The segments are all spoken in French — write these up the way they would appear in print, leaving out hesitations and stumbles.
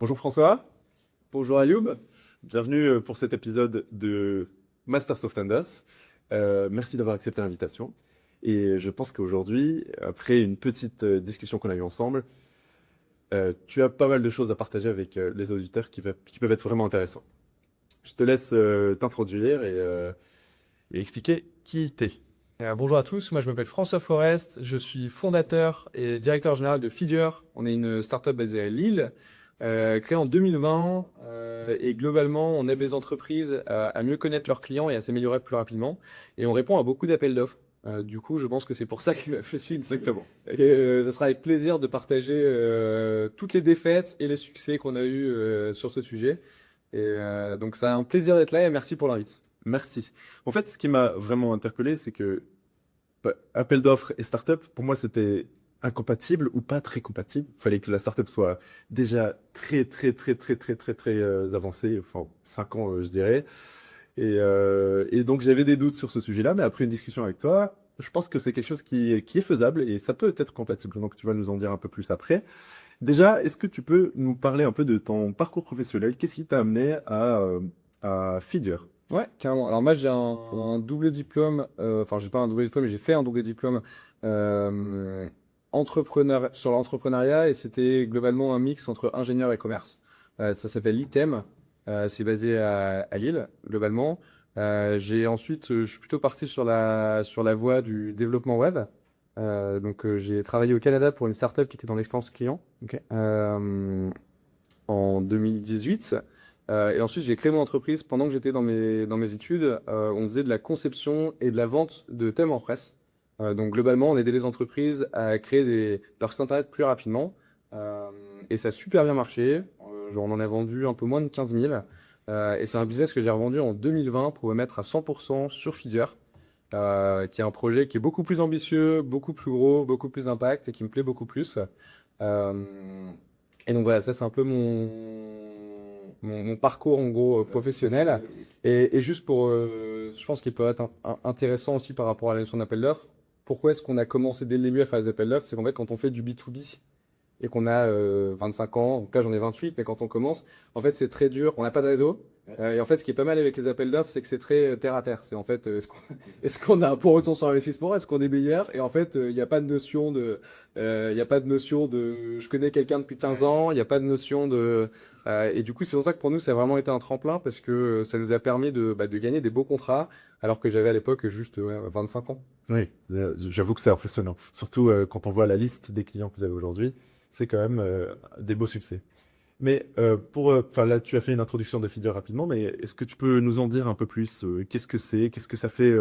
Bonjour François, Bonjour Ayoub. bienvenue pour cet épisode de Masters of Thunders. Merci d'avoir accepté l'invitation. Et je pense qu'aujourd'hui, après une petite discussion qu'on a eue ensemble, tu as pas mal de choses à partager avec les auditeurs qui peuvent être vraiment intéressants. Je te laisse t'introduire et expliquer qui t'es. Bonjour à tous, moi je m'appelle François Forest, je suis fondateur et directeur général de Figure. On est une startup basée à Lille, créée en 2020 et globalement on aide les entreprises à mieux connaître leurs clients et à s'améliorer plus rapidement et on répond à beaucoup d'appels d'offres. Du coup je pense que c'est pour ça que je suis exactement. Et ça sera avec plaisir de partager toutes les défaites et les succès qu'on a eus sur ce sujet. Et donc c'est un plaisir d'être là et merci pour l'invite. Merci. En fait, ce qui m'a vraiment interpellé, c'est que appel d'offres et startup, pour moi, c'était incompatible ou pas très compatible. Il fallait que la startup soit déjà très avancée, enfin 5 ans, je dirais. Et donc, j'avais des doutes sur ce sujet-là, mais après une discussion avec toi, je pense que c'est quelque chose qui est faisable et ça peut être compatible. Donc, tu vas nous en dire un peu plus après. Déjà, est-ce que tu peux nous parler un peu de ton parcours professionnel? Qu'est-ce qui t'a amené à Figure? Ouais, carrément. Alors moi j'ai un double diplôme, enfin j'ai pas un double diplôme, mais j'ai fait un double diplôme euh, entrepreneur sur l'entrepreneuriat et c'était globalement un mix entre ingénieur et commerce. Ça s'appelle l'ITEM, c'est basé à Lille globalement. J'ai ensuite, je suis plutôt parti sur la voie du développement web. J'ai travaillé au Canada pour une startup qui était dans l'expérience client. Ok. En 2018. Et ensuite, j'ai créé mon entreprise pendant que j'étais dans mes études. On faisait de la conception et de la vente de thèmes en presse. Donc globalement, on aidait les entreprises à créer leur site internet plus rapidement. Euh, et ça a super bien marché. Genre, on en a vendu un peu moins de 15 000. Et c'est un business que j'ai revendu en 2020 pour me mettre à 100% sur Fiverr, qui est un projet qui est beaucoup plus ambitieux, beaucoup plus gros, beaucoup plus d'impact et qui me plaît beaucoup plus. Euh, et donc voilà, ça c'est un peu mon parcours en gros professionnel. Et juste pour, je pense qu'il peut être intéressant aussi par rapport à la notion d'appel d'offres. Pourquoi est-ce qu'on a commencé dès le début à faire des appels d'offres? C'est qu'en fait quand on fait du B2B et qu'on a 25 ans, en tout cas j'en ai 28, mais quand on commence, en fait c'est très dur, on n'a pas de réseau. Et en fait ce qui est pas mal avec les appels d'offres, c'est que c'est très terre à terre. C'est en fait, est-ce qu'on a un bon retour sur investissement? Est-ce qu'on est meilleur? Et en fait, il n'y a pas de notion il y a pas de notion de, je connais quelqu'un depuis 15 ans, il n'y a pas de notion de, et du coup, c'est pour ça que pour nous, ça a vraiment été un tremplin parce que ça nous a permis de gagner des beaux contrats, alors que j'avais à l'époque juste 25 ans. Oui, j'avoue que c'est impressionnant. Surtout quand on voit la liste des clients que vous avez aujourd'hui, c'est quand même des beaux succès. Mais enfin là, tu as fait une introduction de Figure rapidement, mais est-ce que tu peux nous en dire un peu plus? Qu'est-ce que c'est? Qu'est-ce que ça fait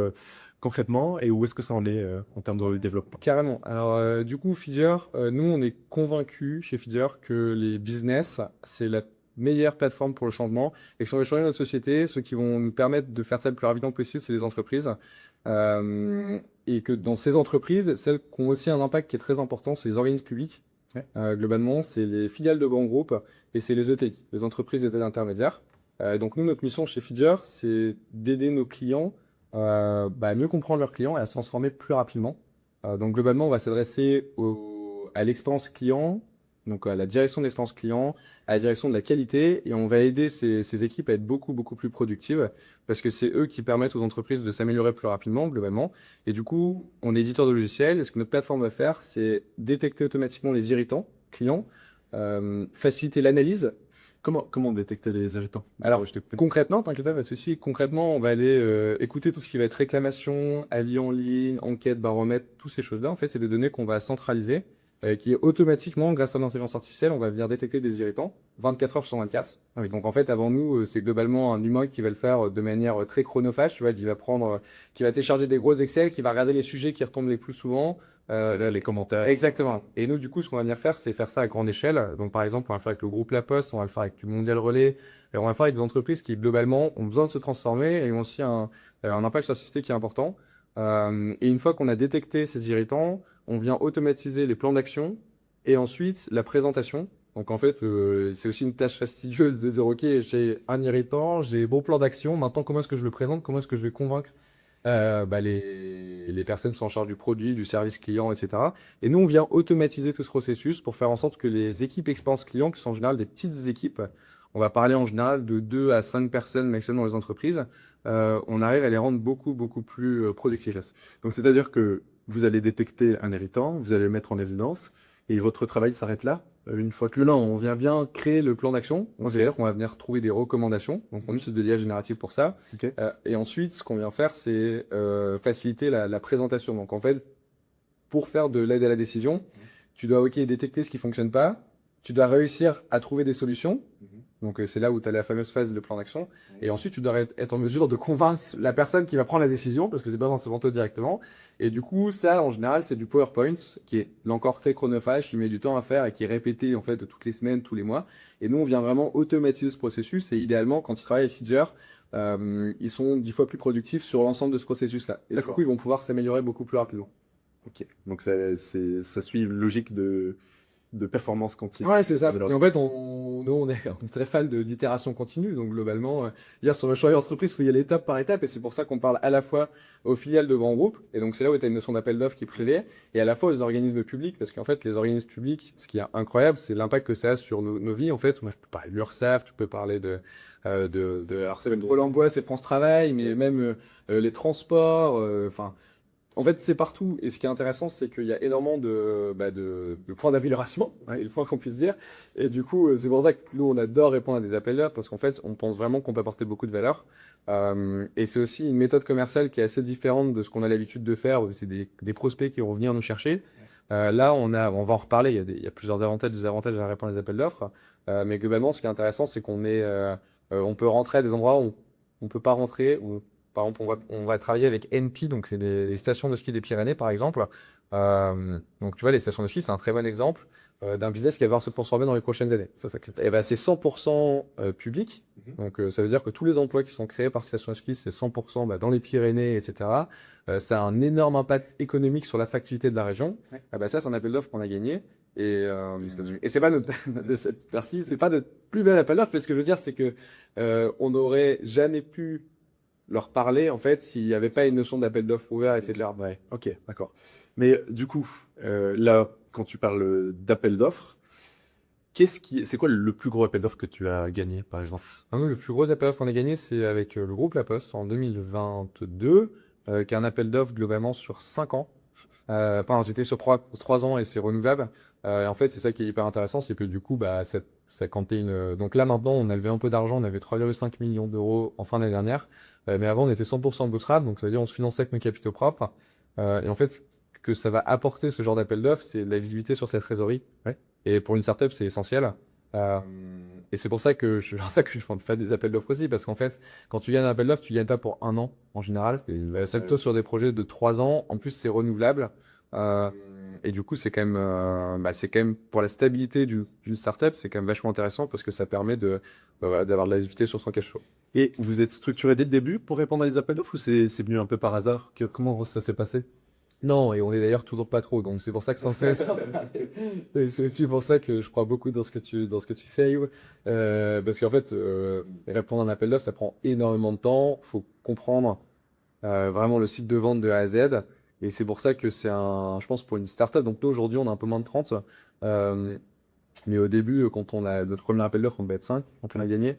concrètement? Et où est-ce que ça en est en termes de développement? Carrément. Alors, du coup, Feeder, nous, on est convaincus chez Feeder que les business, c'est la meilleure plateforme pour le changement. Et que si on veut changer notre société, ceux qui vont nous permettre de faire ça le plus rapidement possible, c'est les entreprises. Et que dans ces entreprises, celles qui ont aussi un impact qui est très important, c'est les organismes publics. Ouais. Globalement, c'est les filiales de grands groupes et c'est les ETI, les entreprises d'État intermédiaires. Donc, nous, notre mission chez Feeder, c'est d'aider nos clients à mieux comprendre leurs clients et à se transformer plus rapidement. Donc globalement, on va s'adresser à l'expérience client, donc à la direction de l'expérience client, à la direction de la qualité, et on va aider ces équipes à être beaucoup plus productives, parce que c'est eux qui permettent aux entreprises de s'améliorer plus rapidement, globalement. Et du coup, on est éditeur de logiciels, et ce que notre plateforme va faire, c'est détecter automatiquement les irritants clients, faciliter l'analyse. Comment détecter les irritants? Alors, Je te coupe. concrètement, t'inquiète pas, pas de souci. Concrètement, on va aller écouter tout ce qui va être réclamation, avis en ligne, enquête, baromètre, toutes ces choses-là. En fait, c'est des données qu'on va centraliser, qui automatiquement, grâce à l'intelligence artificielle, on va venir détecter des irritants 24 heures sur 24. Ah oui, donc en fait, avant nous, c'est globalement un humain qui va le faire de manière très chronophage, tu vois, qui va prendre, qui va télécharger des gros Excel, qui va regarder les sujets qui retombent les plus souvent. Là, les commentaires. Exactement. Et nous, du coup, ce qu'on va venir faire, c'est faire ça à grande échelle. Donc, par exemple, on va le faire avec le groupe La Poste, on va le faire avec du Mondial Relais, et on va le faire avec des entreprises qui, globalement, ont besoin de se transformer et ont aussi un impact sur la société qui est important. Et une fois qu'on a détecté ces irritants, on vient automatiser les plans d'action et ensuite la présentation. Donc, en fait, c'est aussi une tâche fastidieuse de dire, OK, j'ai un irritant, j'ai bon plan d'action, maintenant, comment est-ce que je le présente, comment est-ce que je vais convaincre les personnes qui sont en charge du produit, du service client, etc. Et nous, on vient automatiser tout ce processus pour faire en sorte que les équipes expérience client, qui sont en général des petites équipes, on va parler en général de 2 à 5 personnes maximum dans les entreprises, on arrive à les rendre beaucoup, beaucoup plus productives. Donc, c'est-à-dire que vous allez détecter un irritant, vous allez le mettre en évidence, et votre travail s'arrête là, une fois que... Non, on vient bien créer le plan d'action. C'est-à-dire qu'on va venir trouver des recommandations. Donc, on utilise de l'IA générative pour ça. Ok. Et ensuite, ce qu'on vient faire, c'est faciliter la présentation. Donc, en fait, pour faire de l'aide à la décision, tu dois détecter ce qui fonctionne pas. Tu dois réussir à trouver des solutions. Donc, c'est là où tu as la fameuse phase de plan d'action. Et ensuite, tu dois être en mesure de convaincre la personne qui va prendre la décision, parce que c'est pas forcément toi directement. Et du coup, ça, en général, c'est du PowerPoint, qui est là encore très chronophage, qui met du temps à faire et qui est répété, en fait, toutes les semaines, tous les mois. Et nous, on vient vraiment automatiser ce processus. Et idéalement, quand ils travaillent avec Feature, ils sont 10 fois plus productifs sur l'ensemble de ce processus-là. Et du coup, ils vont pouvoir s'améliorer beaucoup plus rapidement. Ok. Donc, ça suit une logique de performance continue. Ouais, c'est ça. Et en fait, nous, on est très fan d'itération continue. Donc, globalement, hier, sur le choix d'entreprise, il faut y aller étape par étape. Et c'est pour ça qu'on parle à la fois aux filiales de grands groupes. Et donc, c'est là où tu as une notion d'appel d'offres qui est privée. Et à la fois aux organismes publics. Parce qu'en fait, les organismes publics, ce qui est incroyable, c'est l'impact que ça a sur nos vies. En fait, moi, je peux parler de l'URSSAF, tu peux parler alors, c'est Pôle emploi, c'est France Travail, mais même les transports, enfin. En fait, c'est partout. Et ce qui est intéressant, c'est qu'il y a énormément de points d'amélioration, c'est le point qu'on puisse dire. Et du coup, c'est pour ça que nous, on adore répondre à des appels d'offres, parce qu'en fait, on pense vraiment qu'on peut apporter beaucoup de valeur. Et c'est aussi une méthode commerciale qui est assez différente de ce qu'on a l'habitude de faire. C'est des prospects qui vont venir nous chercher. Là, on va en reparler. Il y a plusieurs avantages, désavantages à répondre à des appels d'offres. Mais globalement, ce qui est intéressant, c'est on peut rentrer à des endroits où on peut pas rentrer. Par exemple, on va travailler avec NP, donc c'est les stations de ski des Pyrénées, par exemple. Donc, tu vois, les stations de ski, c'est un très bon exemple d'un business qui va se transformer dans les prochaines années. Et ben, c'est 100% public. Donc, ça veut dire que tous les emplois qui sont créés par ces stations de ski, c'est 100% dans les Pyrénées, etc. Ça a un énorme impact économique sur l'attractivité de la région. Ça, c'est un appel d'offres qu'on a gagné. Et c'est pas merci, c'est pas notre plus bel appel d'offres, mais ce que je veux dire, c'est que on n'aurait jamais pu leur parler, en fait, s'il n'y avait pas une notion d'appel d'offres ouvert, etc. Ouais, ok, d'accord. Mais du coup, là, quand tu parles d'appel d'offres, c'est quoi le plus gros appel d'offres que tu as gagné, par exemple? Nous, le plus gros appel d'offres qu'on a gagné, c'est avec le groupe La Poste en 2022, qui est un appel d'offres globalement sur 5 ans. C'était sur 3 ans et c'est renouvelable. Et en fait, c'est ça qui est hyper intéressant, c'est que du coup, ça comptait donc là, maintenant, on a levé un peu d'argent, on avait 3,5 millions d'euros en fin d'année dernière. Mais avant, on était 100% bootstrap, donc ça veut dire on se finançait avec nos capitaux propres. Et en fait, ce que ça va apporter ce genre d'appel d'offres, c'est de la visibilité sur cette trésorerie. Ouais. Et pour une startup, c'est essentiel. Et c'est pour ça que je fais des appels d'offres aussi, parce qu'en fait, quand tu gagnes un appel d'offres, tu gagnes pas pour 1 an en général. C'est plutôt sur des projets de 3 ans. En plus, c'est renouvelable. Et du coup, c'est quand même pour la stabilité d'une startup, c'est quand même vachement intéressant parce que ça permet d'avoir de la visibilité sur son cash flow. Et vous êtes structuré dès le début pour répondre à des appels d'offres ou c'est venu un peu par hasard? Comment ça s'est passé? Non, et on est d'ailleurs toujours pas trop, donc c'est pour ça que ça fait. C'est aussi pour ça que je crois beaucoup dans ce que tu fais, Yves. Parce qu'en fait, répondre à un appel d'offres, ça prend énormément de temps. Faut comprendre vraiment le cycle de vente de A à Z. Et c'est pour ça que je pense, pour une startup. Donc, nous, aujourd'hui, on a un peu moins de 30. Mais au début, quand on a notre premier appel d'offres, on devait être 5 quand on a gagné.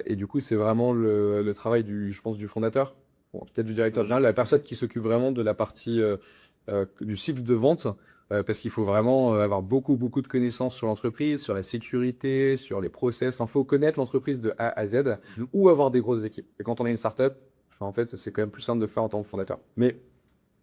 Et du coup, c'est vraiment le travail je pense, du fondateur, en tout cas du directeur général, la personne qui s'occupe vraiment de la partie du cycle de vente, parce qu'il faut vraiment avoir beaucoup, beaucoup de connaissances sur l'entreprise, sur la sécurité, sur les process. Il faut connaître l'entreprise de A à Z ou avoir des grosses équipes. Et quand on est une startup, en fait, c'est quand même plus simple de faire en tant que fondateur. Mais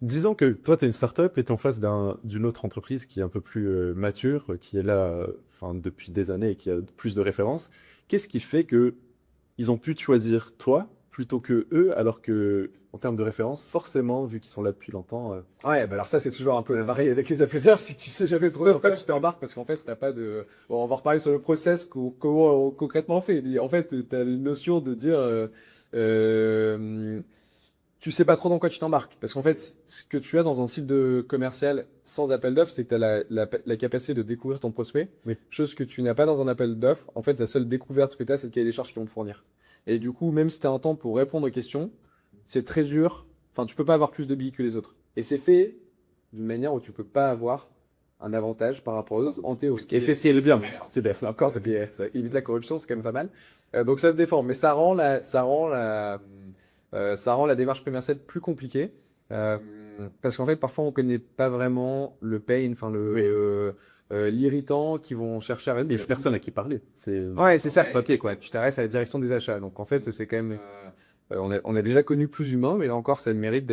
disons que toi, tu es une startup et tu es en face d'une autre entreprise qui est un peu plus mature, qui est là depuis des années et qui a plus de références. Qu'est-ce qui fait qu'ils ont pu te choisir toi plutôt que eux, alors que en termes de référence, forcément, vu qu'ils sont là depuis longtemps. Ouais, alors ça, c'est toujours un peu pareil avec les appels d'offres, c'est que tu sais jamais trop en fait tu t'embarques parce qu'en fait, t'as pas de. Bon, on va reparler sur le process, comment concrètement on fait. En fait, t'as une notion de dire. Tu sais pas trop dans quoi tu t'embarques. Parce qu'en fait, ce que tu as dans un site commercial sans appel d'offres, c'est que tu as la capacité de découvrir ton prospect. Oui. Chose que tu n'as pas dans un appel d'offres. En fait, la seule découverte que tu as, c'est le cahier des charges qu'ils vont te fournir. Et du coup, même si tu as un temps pour répondre aux questions, c'est très dur. Enfin, tu peux pas avoir plus de billes que les autres. Et c'est fait d'une manière où tu peux pas avoir un avantage par rapport aux autres en théorie. Et c'est le bien. C'est bien. Là encore, ça évite la corruption, c'est quand même pas mal. Donc ça se défend, mais ça rend la démarche commerciale plus compliquée. Euh, Parce qu'en fait, parfois, on connaît pas vraiment le pain, enfin l'irritant qu'ils vont chercher à Et résoudre. personne à qui parler. Ouais, c'est ça, le papier, quoi. Tu t'arrêtes à la direction des achats. Donc, en fait, c'est quand même. On a déjà connu plus humain, mais là encore, ça a le mérite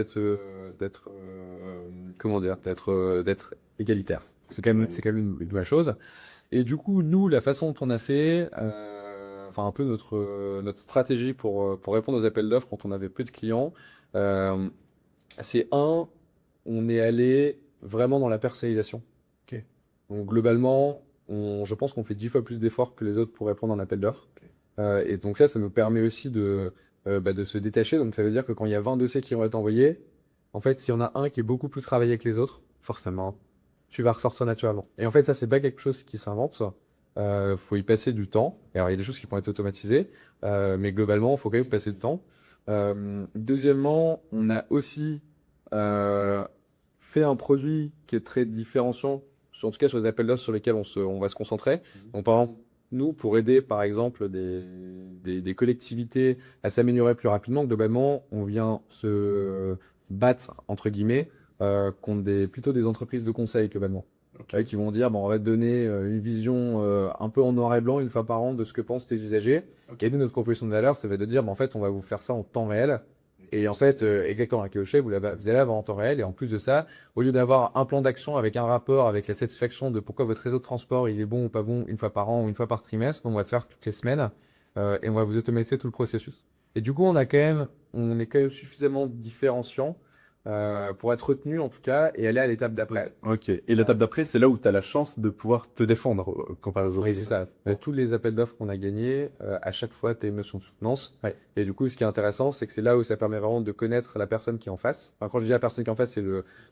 comment dire, d'être égalitaire. C'est quand même une bonne chose. Et du coup, nous, la façon dont on a fait, enfin, un peu notre stratégie pour répondre aux appels d'offres quand on avait peu de clients, euh, c'est on est allé vraiment dans la personnalisation. Ok. Donc globalement, je pense qu'on fait 10 fois plus d'efforts que les autres pour répondre à un appel d'offres. Ok. Et donc ça nous permet aussi de se détacher. Donc ça veut dire que quand il y a 20 dossiers qui vont être envoyés, en fait, s'il y en a un qui est beaucoup plus travaillé que les autres, forcément, tu vas ressortir naturellement. Et en fait, ça, c'est pas quelque chose qui s'invente. Faut y passer du temps. Et alors, il y a des choses qui pourront être automatisées, mais globalement, il faut quand même passer du temps. Deuxièmement, on a aussi fait un produit qui est très différenciant, en tout cas sur les appels d'offres sur lesquels on va se concentrer. Donc, par exemple, nous, pour aider, par exemple, des collectivités à s'améliorer plus rapidement, globalement, on vient se battre, entre guillemets, contre plutôt des entreprises de conseil, globalement. Ok. Qui vont dire, bon, on va te donner une vision un peu en noir et blanc une fois par an de ce que pensent tes usagers. Ok. Et nous, notre proposition de valeur, ça va être de dire, en fait, on va vous faire ça en temps réel. Et en fait, exactement, avec le chef, vous allez avoir en temps réel. Et en plus de ça, au lieu d'avoir un plan d'action avec un rapport, avec la satisfaction de pourquoi votre réseau de transport il est bon ou pas bon une fois par an ou une fois par trimestre, on va le faire toutes les semaines et on va vous automatiser tout le processus. Et du coup, on est quand même suffisamment différenciant pour être retenu en tout cas et aller à l'étape d'après. Ok. Et l'étape d'après, c'est là où tu as la chance de pouvoir te défendre comparé aux autres. Oui, c'est ça. Tous les appels d'offres qu'on a gagnés, à chaque fois, tu as une notion de soutenance. Ouais. Et du coup, ce qui est intéressant, c'est que c'est là où ça permet vraiment de connaître la personne qui est en face. Enfin, quand je dis la personne qui est en face, c'est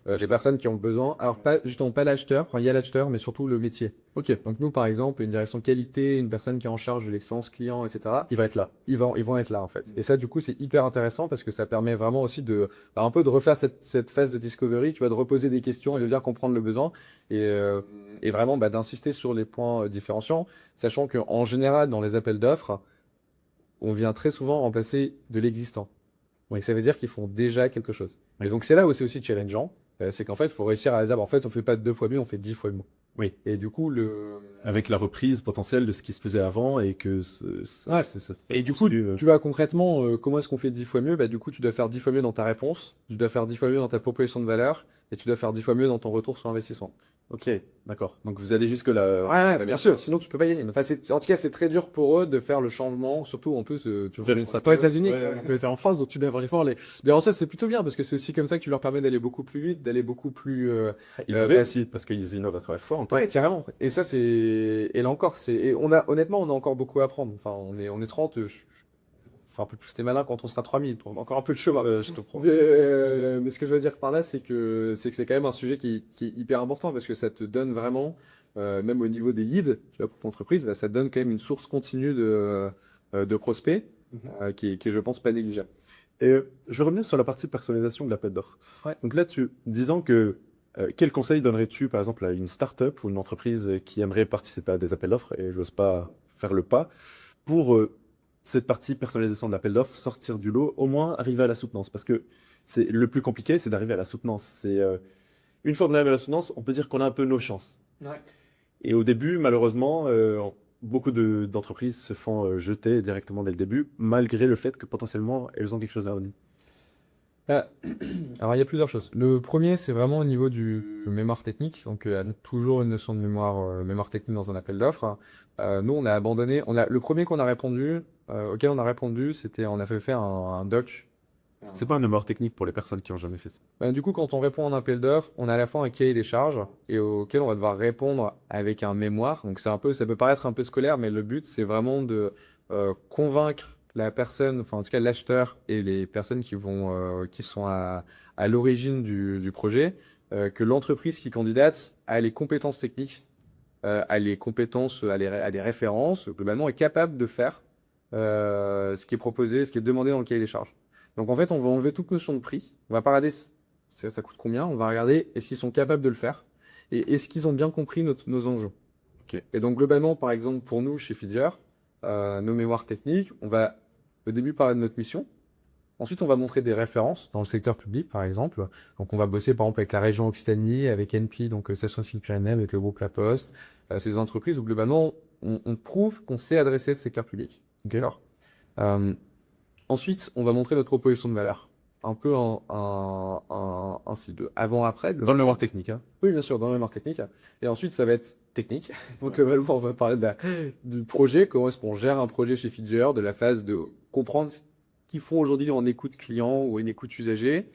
les personnes qui ont besoin. Alors, justement, pas l'acheteur. Enfin, il y a l'acheteur, mais surtout le métier. Ok. Donc, nous, par exemple, une direction qualité, une personne qui est en charge de l'expérience client, etc. Il va être là. Ils vont être là, en fait. Et ça, du coup, c'est hyper intéressant parce que ça permet vraiment aussi un peu de refaire cette phase de discovery, tu vois, de reposer des questions et de bien comprendre le besoin et vraiment d'insister sur les points différenciants, sachant qu'en général, dans les appels d'offres, on vient très souvent remplacer de l'existant. Oui, ça veut dire qu'ils font déjà quelque chose. Et donc, c'est là où c'est aussi challengeant, c'est qu'en fait, il faut réussir à dire, en fait, on fait pas 2 fois mieux, on fait 10 fois mieux. Oui. Et du coup, Avec la reprise potentielle de ce qui se faisait avant et que Ouais. Et du coup, tu vois concrètement, comment est-ce qu'on fait 10 fois mieux? Bah, du coup, tu dois faire 10 fois mieux dans ta réponse, tu dois faire 10 fois mieux dans ta proposition de valeur, et tu dois faire 10 fois mieux dans ton retour sur investissement. Ok, d'accord. Donc vous allez jusque là. Ouais, bah, bien sûr, sinon tu peux pas y aller. Enfin, en tout cas, c'est très dur pour eux de faire le changement, surtout en plus, tu Vers une vois, startup. aux États-Unis, Ouais, ouais. t'es en France, donc tu dois vraiment aller. Mais en ça, c'est plutôt bien parce que c'est aussi comme ça que tu leur permets d'aller beaucoup plus vite, d'aller beaucoup plus. Innover aussi, parce qu'ils innovent à travers fort. Ouais, carrément. Et ça, et là encore, honnêtement, on a encore beaucoup à apprendre. Enfin, on est 30, enfin, un peu plus t'es malin quand on sera 3000, pour encore un peu de chemin. Je te prends. Mais ce que je veux dire par là, c'est que c'est quand même un sujet qui est hyper important parce que ça te donne vraiment, même au niveau des leads, tu vois, pour ton entreprise, là, ça te donne quand même une source continue de prospects qui est, je pense, pas négligeable. Et je vais revenir sur la partie personnalisation de l'appel d'offres. Ouais. Donc là, disant que quel conseil donnerais-tu, par exemple, à une startup ou une entreprise qui aimerait participer à des appels d'offres et j'ose pas faire le pas pour cette partie personnalisation de l'appel d'offres, sortir du lot, au moins arriver à la soutenance. Parce que c'est le plus compliqué, c'est d'arriver à la soutenance. Une fois qu'on arrive à la soutenance, on peut dire qu'on a un peu nos chances. Ouais. Et au début, malheureusement, beaucoup d'entreprises se font jeter directement dès le début, malgré le fait que potentiellement elles ont quelque chose à donner. Alors, il y a plusieurs choses. Le premier, c'est vraiment au niveau du mémoire technique. Donc, toujours une notion de mémoire technique dans un appel d'offres. Nous, on a abandonné. Le premier auquel on a répondu, on a fait un doc. C'est pas un mémoire technique pour les personnes qui ont jamais fait ça. Du coup, quand on répond à un appel d'offres, on a à la fois un cahier des charges et auquel on va devoir répondre avec un mémoire. Donc, ça peut paraître un peu scolaire, mais le but, c'est vraiment de convaincre la personne, enfin en tout cas l'acheteur et les personnes qui sont à l'origine du projet, que l'entreprise qui candidate a les compétences techniques, a les compétences, a des références, globalement est capable de faire ce qui est proposé, ce qui est demandé dans le cahier des charges. Donc en fait, on va enlever toute notion de prix, on va pas regarder ça coûte combien? On va regarder est-ce qu'ils sont capables de le faire et est-ce qu'ils ont bien compris nos enjeux. Ok. Et donc globalement, par exemple, pour nous, chez Fidier, nos mémoires techniques, on va au début parler de notre mission. Ensuite, on va montrer des références dans le secteur public, par exemple. Donc, on va bosser, par exemple, avec la région Occitanie, avec NP, donc Station Pyrénées, avec le groupe La Poste. Ces entreprises où, globalement, on prouve qu'on sait adresser le secteur public. D'accord. Ensuite, on va montrer notre proposition de valeur. Un peu un style de avant-après. Dans le mémoire technique, hein. Oui, bien sûr, dans la mémoire technique. Et ensuite, ça va être technique. Donc, globalement, on va parler du projet, comment est-ce qu'on gère un projet chez Fidier, de la phase de comprendre ce qu'ils font aujourd'hui en écoute client ou en écoute usager,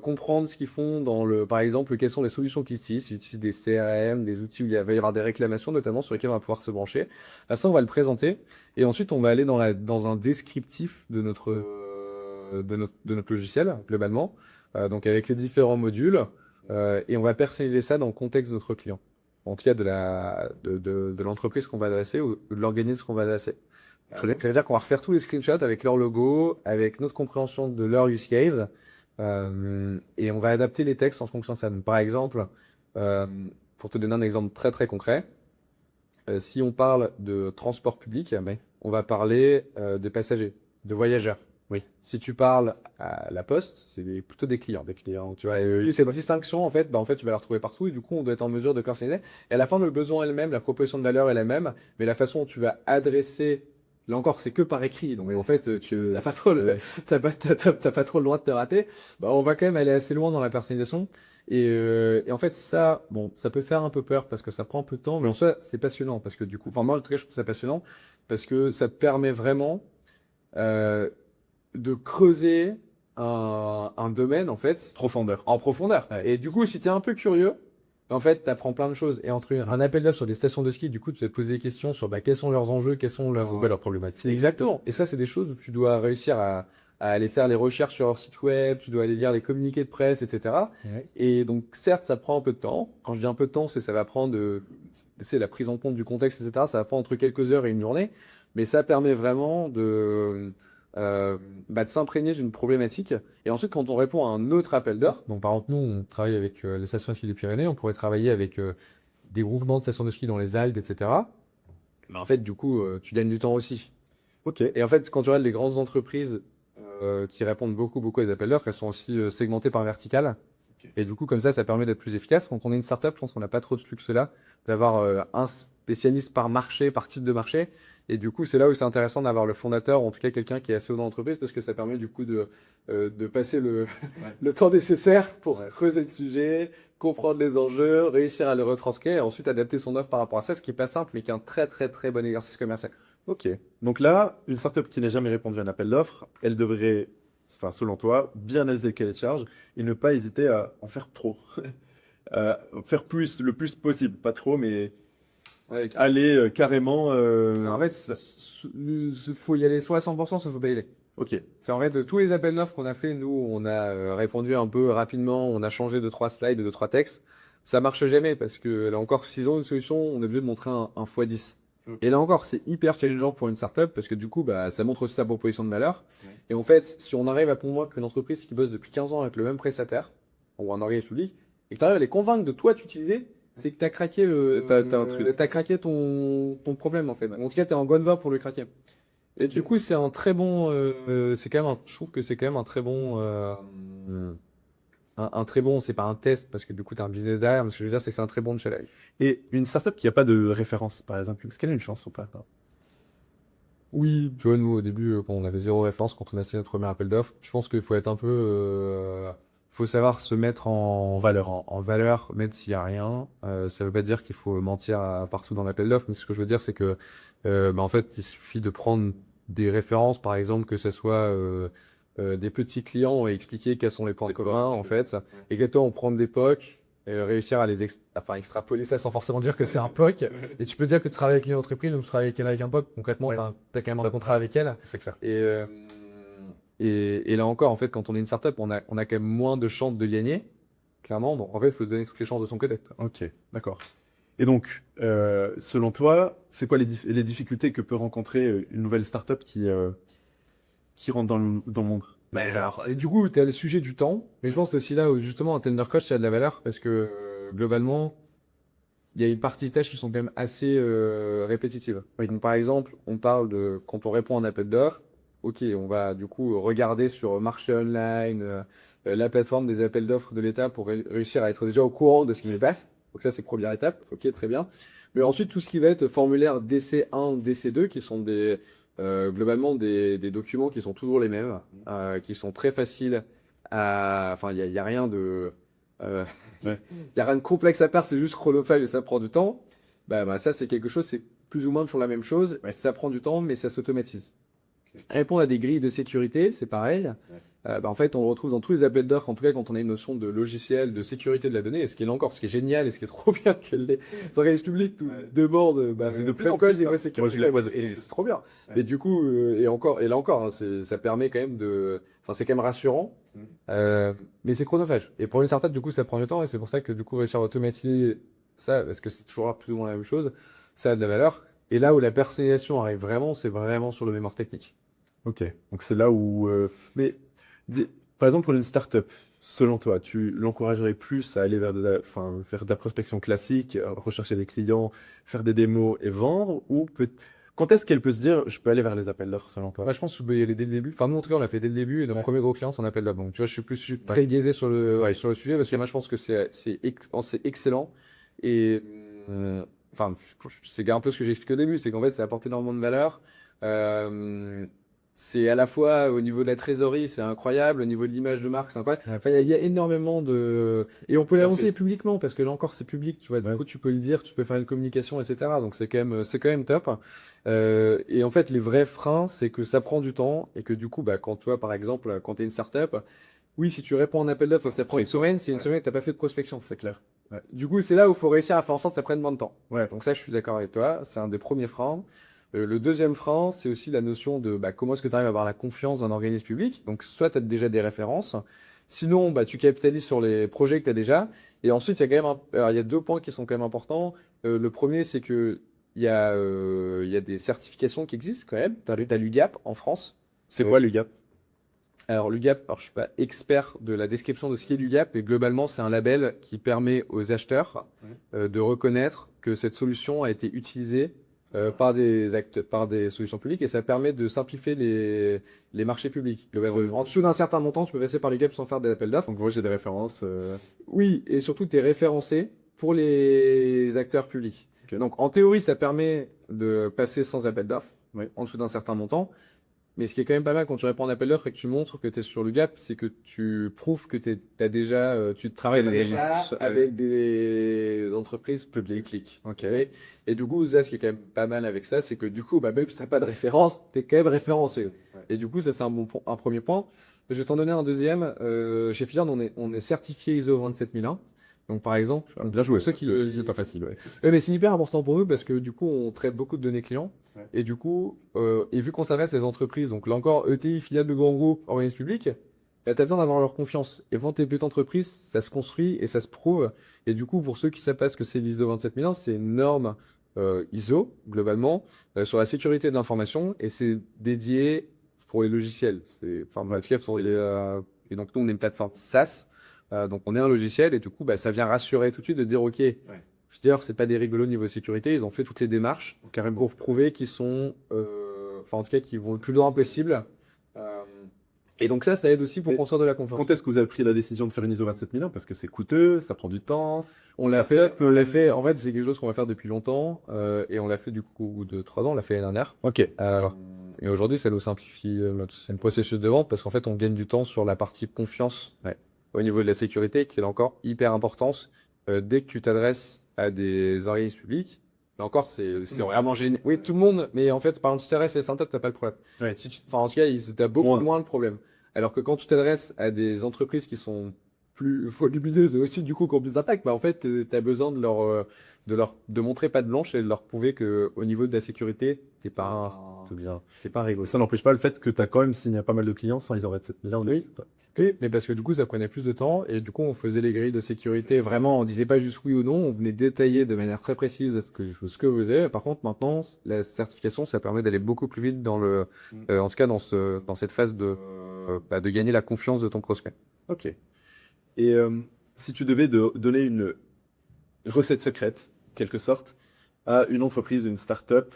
comprendre ce qu'ils font par exemple, quelles sont les solutions qu'ils utilisent. Ils utilisent des CRM, des outils où il va y avoir des réclamations, notamment sur lesquelles on va pouvoir se brancher. À ça, on va le présenter. Et ensuite, on va aller dans un descriptif de notre logiciel, globalement. Donc, avec les différents modules. Et on va personnaliser ça dans le contexte de notre client. En tout cas, de l'entreprise qu'on va adresser ou de l'organisme qu'on va adresser. Ça veut dire qu'on va refaire tous les screenshots avec leur logo, avec notre compréhension de leur use case, et on va adapter les textes en fonction de ça. Donc, par exemple, pour te donner un exemple très très concret, si on parle de transport public, on va parler de passagers, de voyageurs. Oui. Si tu parles à la poste, c'est plutôt des clients, tu vois. Et cette distinction, en fait, tu vas la retrouver partout et du coup, on doit être en mesure de personnaliser. Et à la fin, le besoin est le même, la proposition de valeur est la même, mais la façon dont tu vas adresser, là encore, c'est que par écrit. Donc, en fait, t'as pas trop t'as pas trop le droit de te rater. On va quand même aller assez loin dans la personnalisation. Et en fait, ça, bon, ça peut faire un peu peur parce que ça prend un peu de temps, mais en soi, c'est passionnant parce que du coup, enfin, moi, en tout cas, je trouve ça passionnant parce que ça permet vraiment, de creuser un domaine, en fait, Profondeur. en profondeur. Ouais. Et du coup, si tu es un peu curieux, en fait, tu apprends plein de choses. Et entre un appel d'offres sur les stations de ski, du coup, tu vas te poser des questions sur quels sont leurs enjeux, quels sont leurs problématiques. Exactement. Et ça, c'est des choses où tu dois réussir à aller faire les recherches sur leur site web, tu dois aller lire les communiqués de presse, etc. Ouais. Et donc, certes, ça prend un peu de temps. Quand je dis un peu de temps, ça va prendre c'est la prise en compte du contexte, etc. Ça va prendre entre quelques heures et une journée. Mais ça permet vraiment de s'imprégner d'une problématique. Et ensuite, quand on répond à un autre appel d'offres, donc par exemple, nous, on travaille avec les stations de ski des Pyrénées, on pourrait travailler avec des groupements de stations de ski dans les Alpes, etc. Mais en fait, du coup, tu gagnes du temps aussi. Ok. Et en fait, quand tu regardes les grandes entreprises qui répondent beaucoup à des appels d'offres, elles sont aussi segmentées par verticale. Ok. Et du coup, comme ça permet d'être plus efficace. Quand on est une startup, je pense qu'on n'a pas trop de luxe-là, d'avoir un spécialiste par marché, par type de marché. Et du coup, c'est là où c'est intéressant d'avoir le fondateur, ou en tout cas quelqu'un qui est assez haut dans l'entreprise, parce que ça permet du coup de passer le temps nécessaire pour creuser le sujet, comprendre les enjeux, réussir à le retranscrire, et ensuite adapter son offre par rapport à ça, ce qui est pas simple, mais qui est un très très très bon exercice commercial. Ok. Donc là, une startup qui n'a jamais répondu à un appel d'offres, elle devrait, enfin, selon toi, bien analyser le cahier de charge et ne pas hésiter à en faire trop. Faire plus, le plus possible. Pas trop, mais Ouais, aller carrément. en fait, faut y aller soit à 100%, soit faut pas y aller. Ok. C'est en fait de tous les appels d'offres qu'on a fait, nous, on a répondu un peu rapidement, on a changé 2-3 slides, 2-3 textes. Ça marche jamais parce que là encore, s'ils ont une solution, on est obligé de montrer un x10. Ok. Et là encore, c'est hyper challengeant pour une startup parce que du coup, ça montre aussi sa proposition de valeur. Ouais. Et en fait, si on arrive à convaincre une entreprise qui bosse depuis 15 ans avec le même prestataire, ou un organisme public, et que tu arrives à les convaincre de toi t'utiliser, c'est que tu as craqué t'as craqué ton problème en fait. En tout cas, tu es en bonne voie pour le craquer. Et du coup, c'est un très bon, c'est quand même je trouve que c'est quand même un très bon, un très bon, c'est pas un test parce que du coup, tu as un business derrière, mais ce que je veux dire, c'est que c'est un très bon challenge. Et une startup qui n'a pas de référence, par exemple, est-ce qu'elle a une chance ou pas? Oui, tu vois, nous, au début, quand on avait zéro référence, quand on a signé notre premier appel d'offres, je pense qu'il faut être un peu, faut savoir se mettre en valeur, en valeur, même s'il y a rien. Ça veut pas dire qu'il faut mentir partout dans l'appel d'offres, mais ce que je veux dire, c'est que, en fait, il suffit de prendre des références, par exemple, que ce soit des petits clients et expliquer quels sont les points communs, en fait, et que toi, on prend des POC, et réussir à extrapoler ça sans forcément dire que c'est un POC. Et tu peux dire que tu travailles avec une entreprise ou tu travailles avec un POC. Concrètement, Ouais. tu as quand même un contrat avec elle. C'est clair. Et là encore, en fait, quand on est une startup, on a quand même moins de chances de gagner, clairement. Donc, en fait, il faut se donner toutes les chances de son côté. Ok, d'accord. Et donc, selon toi, c'est quoi les difficultés que peut rencontrer une nouvelle startup qui rentre dans le monde? Mais alors, et du coup, tu as le sujet du temps, mais je pense aussi là où justement un tender coach, ça a de la valeur parce que globalement, il y a une partie des tâches qui sont quand même assez répétitives. Oui. Donc, par exemple, on parle de quand on répond à un appel d'offres, ok, on va du coup regarder sur marché online, la plateforme des appels d'offres de l'État pour réussir à être déjà au courant de ce qui se passe. Donc ça, c'est première étape. Ok, très bien. Mais ensuite, tout ce qui va être formulaire DC1, DC2, qui sont globalement des documents qui sont toujours les mêmes, qui sont très faciles à. Enfin, il y a rien de. euh, Ouais. il y a rien de complexe à part, c'est juste chronophage et ça prend du temps. Ça, c'est quelque chose, c'est plus ou moins toujours la même chose. Ça prend du temps, mais ça s'automatise. Répondre à des grilles de sécurité, c'est pareil. En fait, on le retrouve dans tous les appels d'offres, en tout cas quand on a une notion de logiciel, de sécurité de la donnée, et ce qui est là encore, ce qui est génial et ce qui est trop bien que les organismes publics demandent, C'est de plus faites en quoi, plus, des hein. vraies sécurités. Et c'est trop bien. Ouais. Mais du coup, et là encore, hein, ça permet quand même enfin, c'est quand même rassurant. Mais c'est chronophage. Et pour une startup, du coup, ça prend du temps, et c'est pour ça que du coup, réussir à automatiser ça, parce que c'est toujours plus ou moins la même chose, ça a de la valeur. Et là où la personnalisation arrive vraiment, c'est vraiment sur le mémoire technique. Ok, donc c'est là où... Mais par exemple, pour une startup, selon toi, tu l'encouragerais plus à aller enfin, faire de la prospection classique, rechercher des clients, faire des démos et vendre, ou quand est-ce qu'elle peut se dire, je peux aller vers les appels d'offres selon toi? Moi, je pense que tu peux y aller dès le début. Enfin, nous, en tout cas, on l'a fait dès le début. Et notre premier gros client, c'est un appel d'offres. Donc, tu vois, je suis très biaisé sur le sujet parce que moi, je pense que c'est excellent. Et, enfin, c'est un peu ce que j'ai expliqué au début. C'est qu'en fait, ça apporte énormément de valeur. Euh, c'est à la fois au niveau de la trésorerie, c'est incroyable. Au niveau de l'image de marque, c'est incroyable. Enfin, il y a énormément de. Et on peut l'annoncer publiquement parce que là encore, c'est public. Tu vois, du coup, tu peux le dire, tu peux faire une communication, etc. Donc, c'est quand même top. Et en fait, les vrais freins, c'est que ça prend du temps et que du coup, quand tu vois, par exemple, quand tu es une startup, oui, si tu réponds à un appel d'offres, ça prend une semaine. C'est une semaine que tu n'as pas fait de prospection, c'est clair. Du coup, c'est là où il faut réussir à faire en sorte que ça prenne moins de temps. Donc ça, je suis d'accord avec toi. C'est un des premiers freins. Le deuxième frein, c'est aussi la notion de comment est-ce que tu arrives à avoir la confiance d'un organisme public. Donc, soit tu as déjà des références, sinon, tu capitalises sur les projets que tu as déjà. Et ensuite, il y a quand même alors, il y a deux points qui sont quand même importants. Le premier, c'est que il y a des certifications qui existent quand même. Tu as l'UGAP en France. C'est quoi l'UGAP? Alors, l'UGAP, alors, je suis pas expert de la description de ce qu'est l'UGAP, mais globalement, c'est un label qui permet aux acheteurs de reconnaître que cette solution a été utilisée par des solutions publiques et ça permet de simplifier les marchés publics. En dessous d'un certain montant, tu peux passer par l'UGAP sans faire des appels d'offres. Donc moi j'ai des références. Oui, et surtout, tu es référencé pour les acteurs publics. Ok. Donc, en théorie, ça permet de passer sans appel d'offres, Oui. en dessous d'un certain montant. Mais ce qui est quand même pas mal quand tu réponds à un appel d'offres et que tu montres que tu es sur le gap, c'est que tu prouves que t'as déjà, tu travailles déjà avec des entreprises publiques. Ok. Et du coup, ça, ce qui est quand même pas mal avec ça, c'est que du coup, même si t'as pas de référence, tu es quand même référencé. Et du coup, ça, c'est un premier point. Je vais t'en donner un deuxième. Chez Fijarn, on est certifié ISO 27001. Donc, par exemple, Bien joué. ceux qui, C'est pas facile, ouais. mais c'est hyper important pour nous parce que du coup, on traite beaucoup de données clients. Et du coup, et vu qu'on s'adresse à des entreprises, donc là encore, ETI, filiale de grands groupes, organismes publics, tu as besoin d'avoir leur confiance. Et quand tu es petite entreprise, ça se construit et ça se prouve. Et du coup, pour ceux qui savent pas ce que c'est l'ISO 27001, c'est une norme ISO, globalement, sur la sécurité de l'information. Et c'est dédié pour les logiciels. Enfin, bref, et donc, nous, on est une plateforme SaaS. Donc, on est un logiciel et du coup, ça vient rassurer tout de suite de dire, OK, je veux dire, c'est pas des rigolos niveau sécurité, ils ont fait toutes les démarches pour prouver qu'ils sont, enfin en tout cas, qu'ils vont le plus loin possible. Et donc ça aide aussi pour construire de la confiance. Quand est-ce que vous avez pris la décision de faire une ISO 27001? Parce que c'est coûteux, ça prend du temps. On l'a fait, en fait, c'est quelque chose qu'on va faire depuis longtemps, et on l'a fait du coup de 3 ans, on l'a fait l'année dernière. Ok. Et aujourd'hui, ça nous simplifie c'est une processus de vente parce qu'en fait, on gagne du temps sur la partie confiance au niveau de la sécurité, qui est là encore hyper importante. Dès que tu t'adresses à des organismes publics, là encore, c'est vraiment génial. Oui, tout le monde, mais en fait, par exemple, si tu t'adresses à des startups, t'as pas le problème. Ouais. Enfin, en tout cas, t'as beaucoup moins le problème. Alors que quand tu t'adresses à des entreprises qui sont plus volumineuses et aussi du coup qui ont plus d'impact, en fait, tu as besoin de montrer patte blanche et de leur prouver que au niveau de la sécurité, t'es pas rigolo. Ça n'empêche pas le fait que tu as quand même signé pas mal de clients sans ISO 27001. Oui. Oui, mais parce que du coup, ça prenait plus de temps et du coup, on faisait les grilles de sécurité. Vraiment, on disait pas juste oui ou non, on venait détailler de manière très précise ce que vous avez. Par contre, maintenant, la certification, ça permet d'aller beaucoup plus vite en tout cas, dans cette phase de gagner la confiance de ton prospect. Ok. Et si tu devais donner une recette secrète, quelque sorte, à une entreprise, une start-up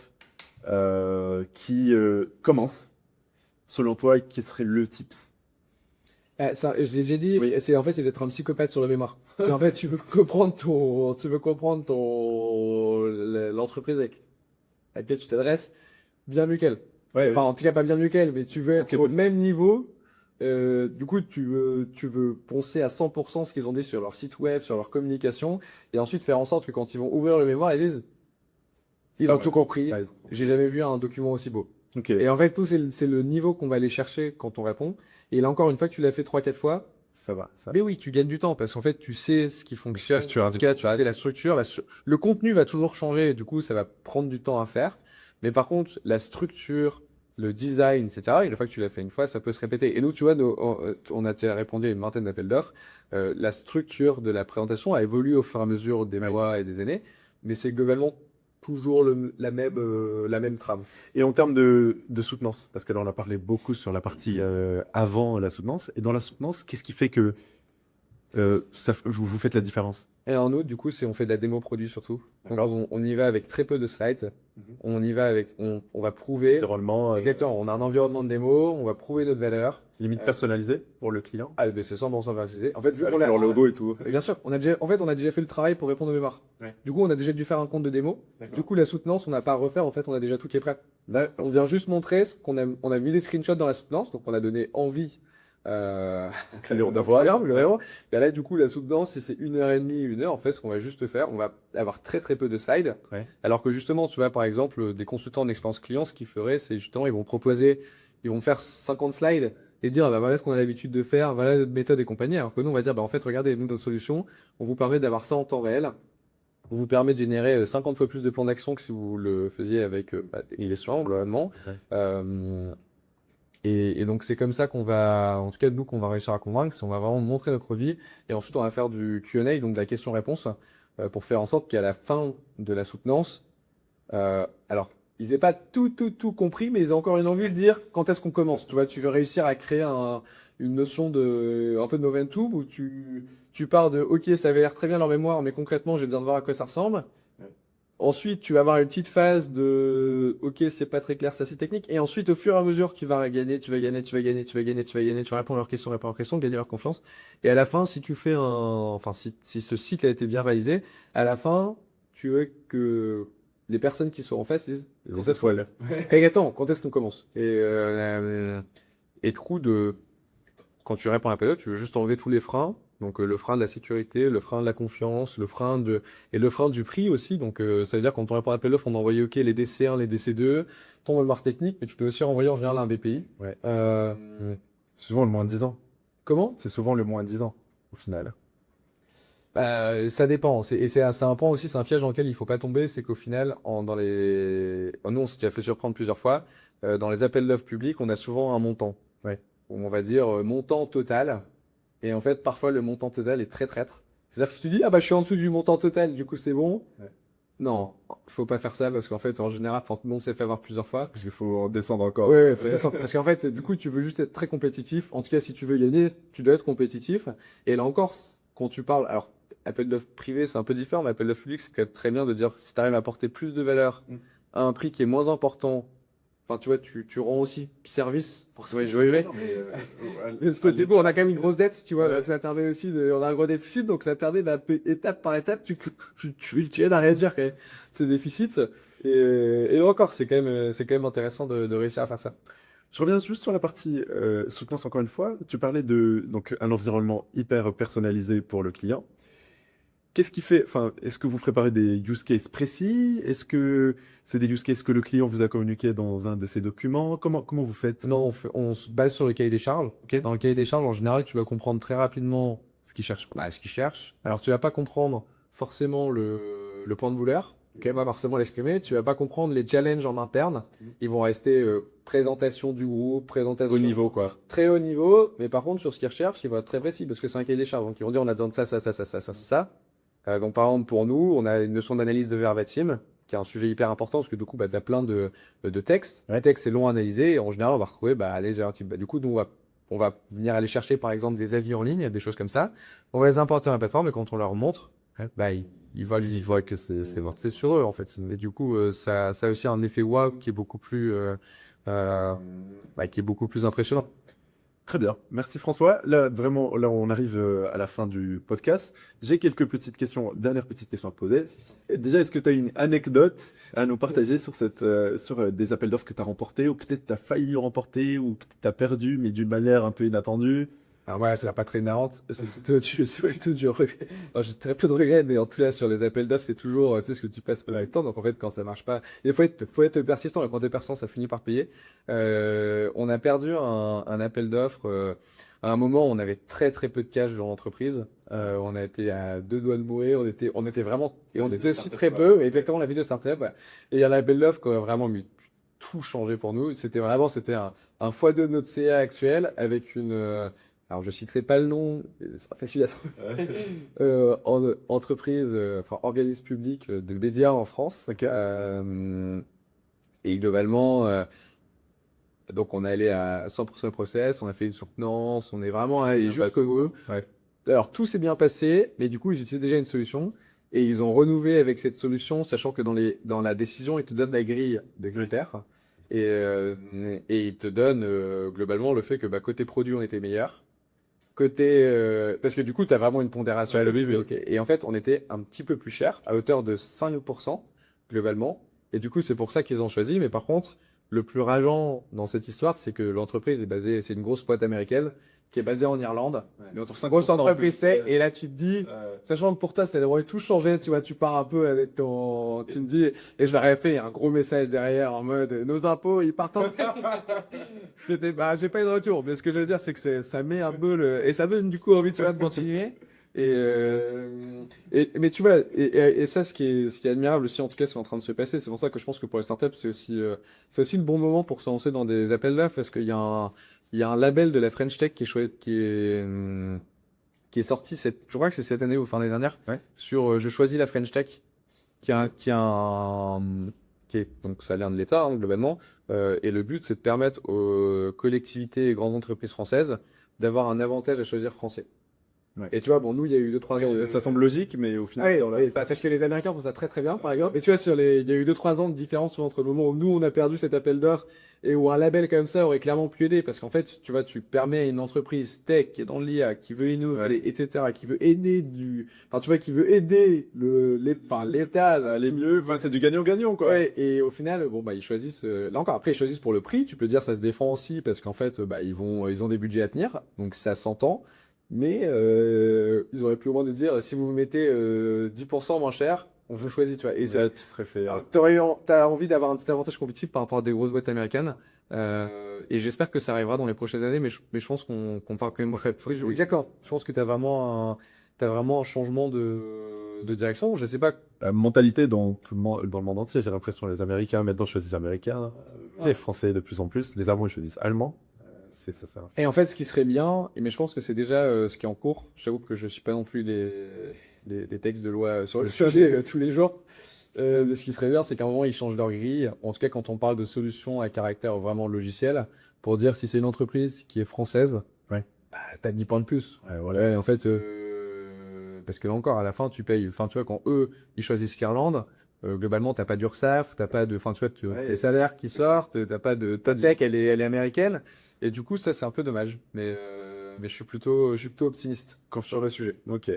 qui commence, selon toi, quel serait le tips? Ça, je l'ai déjà dit, Oui. c'est d'être un psychopathe sur le mémoire. C'est en fait, l'entreprise avec laquelle tu t'adresses bien mieux qu'elle. Ouais, Enfin, en tout cas, pas bien mieux qu'elle, mais tu veux être Ok, au même niveau. Du coup, tu veux poncer à 100% ce qu'ils ont dit sur leur site web, sur leur communication, et ensuite faire en sorte que quand ils vont ouvrir le mémoire, ils disent, ils pas ont vrai. tout compris. T'as raison. J'ai jamais vu un document aussi beau. Ok. Et en fait, tout, c'est le niveau qu'on va aller chercher quand on répond. Et là encore, une fois que tu l'as fait 3-4 fois, Ça va, ça. mais oui, tu gagnes du temps parce qu'en fait, tu sais ce qui fonctionne. Tu as, en tout cas, tu as la structure. Le contenu va toujours changer. Du coup, ça va prendre du temps à faire. Mais par contre, la structure, le design, etc., une fois que tu l'as fait une fois, ça peut se répéter. Et nous, tu vois, on a déjà répondu à une vingtaine d'appels d'offres. La structure de la présentation a évolué au fur et à mesure des mois et des années. Mais c'est globalement toujours la même trame. Et en termes de soutenance, parce que là on a parlé beaucoup sur la partie avant la soutenance, et dans la soutenance, qu'est-ce qui fait que vous faites la différence? Et en outre, du coup, on fait de la démo produit surtout. Donc, alors, on y va avec très peu de slides. On y va avec, on va prouver. Environnement, Exactement. On a un environnement de démo. On va prouver notre valeur. limite personnalisé pour le client, Ah, ben c'est 100% personnalisé. En fait, vu avec qu'on a, leur logo et tout. bien sûr, on a déjà fait le travail pour répondre aux mémoires. Ouais. Du coup, on a déjà dû faire un compte de démo. D'accord. Du coup, la soutenance, on n'a pas à refaire. En fait, on a déjà tout qui est prêt. Là, on vient juste montrer ce qu'on a, on a mis des screenshots dans la soutenance. Donc, on a donné envie, Client d'avoir d'avoir. vraiment. Ben là, du coup, la soutenance, si c'est 1h30, 1 heure, en fait, ce qu'on va juste faire, on va avoir très très peu de slides. Ouais. Alors que justement, tu vois, par exemple, des consultants en expérience client, ce qu'ils feraient, c'est justement, ils vont faire 50 slides et dire, ah bah voilà ce qu'on a l'habitude de faire, voilà notre méthode et compagnie. Alors que nous, on va dire, bah en fait, regardez, nous, notre solution, on vous permet d'avoir ça en temps réel. On vous permet de générer 50 fois plus de plans d'action que si vous le faisiez avec des questions, globalement. Ouais. Et donc, c'est comme ça qu'on va, en tout cas, nous, qu'on va réussir à convaincre, c'est on va vraiment montrer notre vie. Et ensuite, on va faire du Q&A, donc de la question-réponse, pour faire en sorte qu'à la fin de la soutenance, alors, ils n'aient pas tout compris, mais ils ont encore une envie de dire quand est-ce qu'on commence. Tu vois, tu veux réussir à créer une notion un peu de momentum où tu pars de OK, ça avait l'air très bien leur mémoire, mais concrètement, j'ai besoin de voir à quoi ça ressemble. Ouais. Ensuite, tu vas avoir une petite phase de OK, c'est pas très clair, ça c'est technique. Et ensuite, au fur et à mesure, tu vas gagner, tu réponds à leurs questions, gagner leur confiance. Et à la fin, si tu fais enfin, si ce cycle a été bien réalisé, à la fin, tu veux que les personnes qui sont en face disent Les étoiles. hey, attends, quand est-ce qu'on commence? Et du coup, quand tu réponds à l'appel, tu veux juste enlever tous les freins. Donc, le frein de la sécurité, le frein de la confiance, et le frein du prix aussi. Donc, ça veut dire quand on répond à l'appel d'offres, on envoie OK les DC1, les DC2, ton mémoire technique, mais tu peux aussi renvoyer en général un BPI. Ouais. Euh, C'est souvent le moins de 10 ans. comment? C'est souvent le moins de 10 ans, au final. Ça dépend. C'est un point aussi, c'est un piège dans lequel il faut pas tomber. C'est qu'au final, nous, on s'est déjà fait surprendre plusieurs fois. Dans les appels d'offres publics, on a souvent un montant. Ouais. On va dire montant total. Et en fait, parfois, le montant total est très traître. C'est-à-dire que si tu dis, ah bah, je suis en dessous du montant total, du coup, c'est bon. Ouais. Non, faut pas faire ça parce qu'en fait, en général, quand on s'est fait avoir plusieurs fois. Parce qu'il faut en descendre encore. Ouais, parce qu'en fait, du coup, tu veux juste être très compétitif. En tout cas, si tu veux gagner, tu dois être compétitif. Et là encore, quand tu parles, alors, appel d'offres privé, c'est un peu différent, mais appel d'offres public, c'est quand même très bien de dire si tu arrives à apporter plus de valeur à un prix qui est moins important. Enfin, tu vois, tu rends aussi service pour que ça soit joyeux. De ce côté, bon, on a quand même une grosse dette, tu vois, Ouais. ça permet aussi on a un gros déficit, donc ça permet, étape par étape, tu aides à réduire quand même ces déficits. Et encore, c'est quand même intéressant de réussir à faire ça. Je reviens juste sur la partie soutenance encore une fois. Tu parlais de donc un environnement hyper personnalisé pour le client. Qu'est-ce qui fait, enfin, est-ce que vous préparez des use cases précis? Est-ce que c'est des use cases que le client vous a communiqué dans un de ses documents? Comment vous faites? Non, on se base sur le cahier des charges. Ok. Dans le cahier des charges, en général, tu vas comprendre très rapidement Ce qu'ils cherchent. ce qu'ils cherchent. Alors, tu vas pas comprendre forcément le point de douleur. Tu vas pas forcément l'exprimer. Tu vas pas comprendre les challenges en interne. Ils vont rester présentation du groupe, présentation Au niveau, quoi. très haut niveau. Mais par contre, sur ce qu'ils recherchent, ils vont être très précis parce que c'est un cahier des charges. Donc, ils vont dire on a besoin de ça. Donc, par exemple, pour nous, on a une notion d'analyse de verbatim, qui est un sujet hyper important parce que du coup, tu as plein de textes. Ouais. Les textes, c'est long à analyser et en général, on va retrouver les verbatim. Du coup, nous, on va venir aller chercher par exemple des avis en ligne, des choses comme ça. On va les importer dans la plateforme et quand on leur montre, bah, ils voient que c'est sur eux en fait. Et du coup, ça a aussi un effet wow qui est beaucoup plus, qui est beaucoup plus impressionnant. Très bien, merci François. Là, vraiment, là, on arrive à la fin du podcast. J'ai quelques petites questions, dernière petite question à te poser. Déjà, est-ce que tu as une anecdote à nous partager sur des appels d'offres que tu as remportés, ou peut-être tu as failli remporter, ou que tu as perdu, mais d'une manière un peu inattendue? Alors ouais, c'est la pas très énervante. C'est plutôt du regret. Alors, j'ai très peu de regrets, mais en tout cas, sur les appels d'offres, c'est toujours, tu sais, ce que tu passes pendant le temps. Donc, en fait, quand ça marche pas, il faut être persistant. Et quand t'es persistant, ça finit par payer. On a perdu un appel d'offres. À un moment, on avait très, très peu de cash dans l'entreprise. On a été à deux doigts de mourir. On était vraiment, et on était aussi très peu. Exactement, la vie de startup. Ouais. Et il y a l'appel d'offres qui a vraiment mis tout changé pour nous. C'était un x2 de notre CA actuel avec alors, je citerai pas le nom, ce sera facile à savoir. Entreprise, enfin, organisme public de médias en France. Et globalement, donc on est allé à 100% process, on a fait une soutenance, on est vraiment allé jusqu'au bout. Ouais. Alors, tout s'est bien passé, mais du coup, ils utilisaient déjà une solution. Et ils ont renouvelé avec cette solution, sachant que dans la décision, ils te donnent la grille de critères. Et ils te donnent globalement le fait que côté produit, on était meilleur. Parce que du coup, tu as vraiment une pondération. Ouais, le BV. Ok. Et en fait, on était un petit peu plus cher, à hauteur de 5% globalement. Et du coup, c'est pour ça qu'ils ont choisi. Mais par contre, le plus rageant dans cette histoire, c'est que l'entreprise c'est une grosse boîte américaine qui est basée en Irlande. Ouais. Mais entre 5% entreprise, et là, tu te dis, sachant que pour toi, ça devrait tout changer, tu vois, tu pars un peu avec tu me dis, et je leur ai fait un gros message derrière en mode, nos impôts, ils partent j'ai pas eu de retour, mais ce que je veux dire, c'est que ça met un peu et ça donne du coup envie, tu vois, de continuer. Mais tu vois, et ça, ce qui est admirable aussi, en tout cas, ce qui est en train de se passer, c'est pour ça que je pense que pour les startups, c'est aussi le bon moment pour se lancer dans des appels d'offres, parce qu'il y a un label de la French Tech qui est chouette, qui est sorti je crois que c'est cette année ou fin d'année dernière, Ouais. sur Je choisis la French Tech, donc ça vient de l'État, hein, globalement, et le but, c'est de permettre aux collectivités et grandes entreprises françaises d'avoir un avantage à choisir français. Ouais. Et tu vois, bon, nous, il y a eu 2-3 ans. Ça semble logique, mais au final. Parce que les Américains font ça très très bien, par exemple. Et tu vois, il y a eu 2-3 ans de différence entre le moment où nous, on a perdu cet appel d'offres et où un label comme ça aurait clairement pu aider. Parce qu'en fait, tu vois, tu permets à une entreprise tech qui est dans l'IA, qui veut innover, etc., qui veut aider enfin, tu vois, qui veut aider l'État à aller mieux. Enfin, c'est du gagnant-gagnant, quoi. Ouais, et au final, bon, ils choisissent, là encore, après, ils choisissent pour le prix. Tu peux dire, ça se défend aussi parce qu'en fait, ils ont des budgets à tenir. Donc, ça s'entend. Mais ils auraient plus au moins de dire si vous mettez 10% moins cher, on vous choisit, tu vois. Et ça, très fait. t'as envie d'avoir un petit avantage compétitif par rapport à des grosses boîtes américaines. Et j'espère que ça arrivera dans les prochaines années, mais je pense qu'on part quand même. Oui, d'accord. Je pense que t'as vraiment un changement de direction. Je sais pas. La mentalité dans le monde entier, j'ai l'impression les Américains maintenant choisissent Américains, les Français de plus en plus, les Allemands ils choisissent Allemands. C'est ça. Et en fait, ce qui serait bien, mais je pense que c'est déjà ce qui est en cours. J'avoue que je suis pas non plus des textes de loi sur le sujet tous les jours. Mais ce qui serait bien, c'est qu'à un moment, ils changent leur grille. En tout cas, quand on parle de solutions à caractère vraiment logiciel, pour dire si c'est une entreprise qui est française, t'as 10 points de plus. En fait, parce que là encore, à la fin, tu payes. Enfin, tu vois, quand eux, ils choisissent l'Irlande, globalement, t'as pas d'URSSAF, t'as pas de. Enfin, tu vois, tes salaires qui sortent, t'as pas de. Ta tech, elle est américaine. Et du coup, ça, c'est un peu dommage. Mais je suis plutôt optimiste sur le sujet. Ok.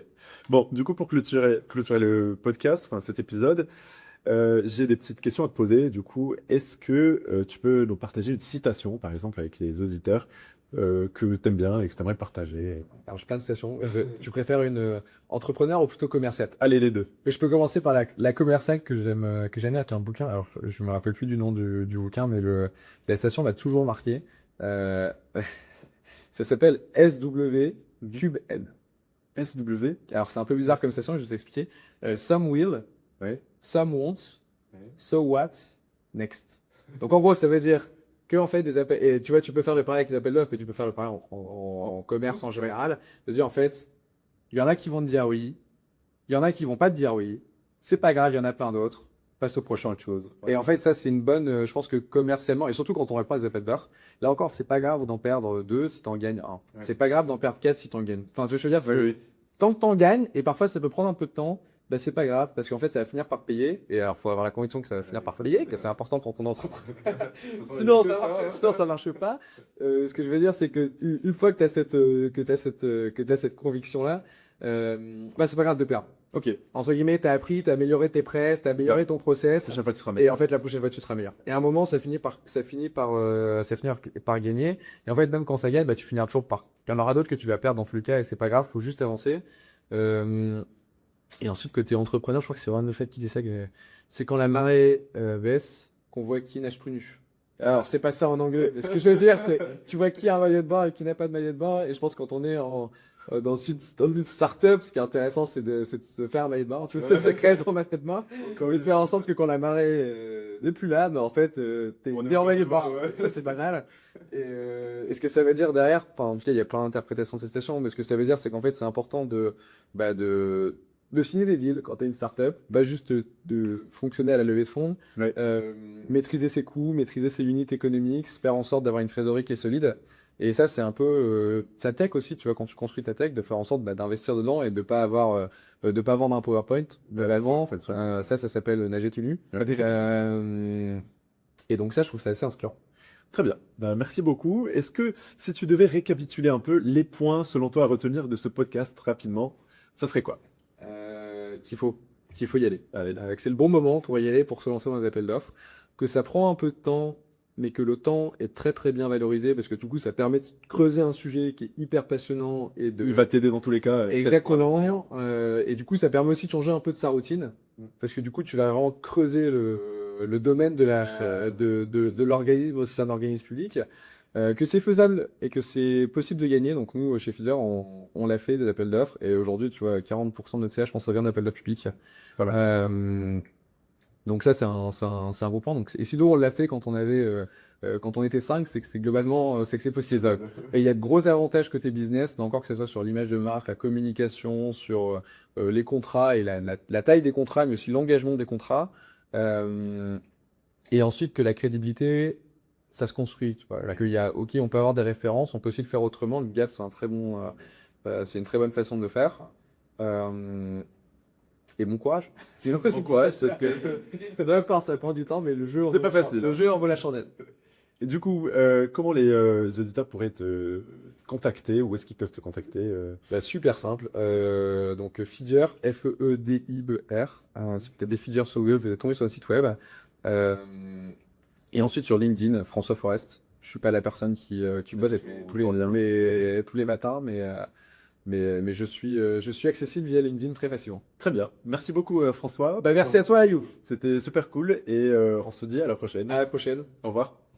Bon, du coup, pour clôturer le podcast, enfin cet épisode, j'ai des petites questions à te poser. Du coup, est-ce que tu peux nous partager une citation, par exemple, avec les auditeurs, que tu aimes bien et que tu aimerais partager? Alors, j'ai plein de citations. Tu préfères une entrepreneur ou plutôt commerciate? Allez, les deux. Mais je peux commencer par la commerciale que j'aime bien. C'est un bouquin. Alors, je me rappelle plus du nom du bouquin, mais la citation m'a toujours marqué. Ça s'appelle SW Cube N. SW. Alors, c'est un peu bizarre comme citation, je vais vous expliquer. Some will, some won't, so what, next. Donc, en gros, ça veut dire que, en fait, des appels, et tu vois, tu peux faire le pareil avec les appels d'offres, mais tu peux faire le pareil en commerce en général. C'est-à-dire, en fait, il y en a qui vont te dire oui, il y en a qui vont pas te dire oui, c'est pas grave, il y en a plein d'autres. passe au prochain autre chose. Et en fait, ça, c'est une bonne, je pense que commercialement, et surtout quand on répond à des appels d'offres, là encore, c'est pas grave d'en perdre 2 si t'en gagnes 1. Ouais. C'est pas grave d'en perdre 4 si t'en gagnes. Enfin, je veux dire, Oui, oui. tant que t'en gagnes, et parfois ça peut prendre un peu de temps, bah c'est pas grave, parce qu'en fait, ça va finir par payer. Et alors, faut avoir la conviction que ça va finir par payer, que c'est important pour ton entreprise. Sinon, ça marche pas. Ce que je veux dire, c'est que une fois que t'as cette conviction-là, bah c'est pas grave de perdre. Ok. Entre guillemets, t'as appris, t'as amélioré tes press, t'as amélioré ton process. La prochaine fois, tu seras Et meilleur. en fait, la prochaine fois, tu seras meilleur. Et à un moment, ça finit par gagner. Et en fait, même quand ça gagne, bah, tu finiras toujours par. Il y en aura d'autres que tu vas perdre dans tous les cas et c'est pas grave, faut juste avancer. Et ensuite, côté entrepreneur, je crois que c'est vraiment le fait qu'il dit ça, c'est quand la marée baisse, qu'on voit qui nage plus nu. Alors, c'est pas ça en anglais. Mais ce que je veux dire, c'est tu vois qui a un maillot de bain et qui n'a pas de maillot de bain. Et je pense que quand on est dans une startup, ce qui est intéressant, c'est de se faire un maillot de bain. Tu sais, c'est créer ton maillot de bain. Qu'on veut faire en sorte que quand la marée n'est plus là, mais en fait, t'es en maillot de bain. Ça, c'est pas mal. Et ce que ça veut dire derrière, enfin, en tout cas, il y a plein d'interprétations de ces stations, mais ce que ça veut dire, c'est qu'en fait, c'est important de signer des deals quand tu es une startup, juste de fonctionner à la levée de fonds, Ouais. maîtriser ses coûts, maîtriser ses unités économiques, faire en sorte d'avoir une trésorerie qui est solide. Et ça, c'est un peu sa tech aussi, tu vois, quand tu construis ta tech, de faire en sorte d'investir dedans et de pas vendre un PowerPoint avant. En fait, ça s'appelle nager tout nu. Et donc ça, je trouve ça assez inspirant. Très bien. Ben, merci beaucoup. Est-ce que si tu devais récapituler un peu les points selon toi à retenir de ce podcast rapidement, ça serait quoi? Qu'il faut y aller. Que c'est le bon moment pour y aller, pour se lancer dans les appels d'offres. Que ça prend un peu de temps, mais que le temps est très très bien valorisé parce que du coup, ça permet de creuser un sujet qui est hyper passionnant et Il va t'aider dans tous les cas. Exactement. Et du coup, ça permet aussi de changer un peu de sa routine parce que du coup, tu vas vraiment creuser le domaine de l'organisme au sein d'un organisme public. Que c'est faisable et que c'est possible de gagner. Donc nous, chez Feeder, on l'a fait des appels d'offres et aujourd'hui, tu vois, 40% de notre CA, je pense, ça vient d'appels d'offres publics. Voilà. Donc ça, c'est un beau point. Donc, et sinon, on l'a fait quand on était 5, c'est que c'est globalement, c'est que c'est possible. Et il y a de gros avantages côté business, encore que ce soit sur l'image de marque, la communication, sur les contrats et la taille des contrats, mais aussi l'engagement des contrats. Et ensuite que la crédibilité, ça se construit. Tu vois. Là, ok, on peut avoir des références, on peut aussi le faire autrement. Le gap, c'est une très bonne façon de le faire. Et bon courage. Sinon, c'est quoi? D'accord, ça prend du temps, mais le jeu, C'est pas facile. Le jeu en vaut la chandelle. Et du coup, comment les auditeurs pourraient te contacter? Où est-ce qu'ils peuvent te contacter? Super simple. Donc, Feeder, F-E-E-D-I-B-R. Si vous tapez Feeder sur Google, vous allez tomber sur le site web. Et ensuite, sur LinkedIn, François Forest. Je suis pas la personne qui bosse tous les matins, mais je suis accessible via LinkedIn très facilement. Très bien. Merci beaucoup, François. Merci à toi, Ayoub. C'était super cool et on se dit à la prochaine. À la prochaine. Au revoir.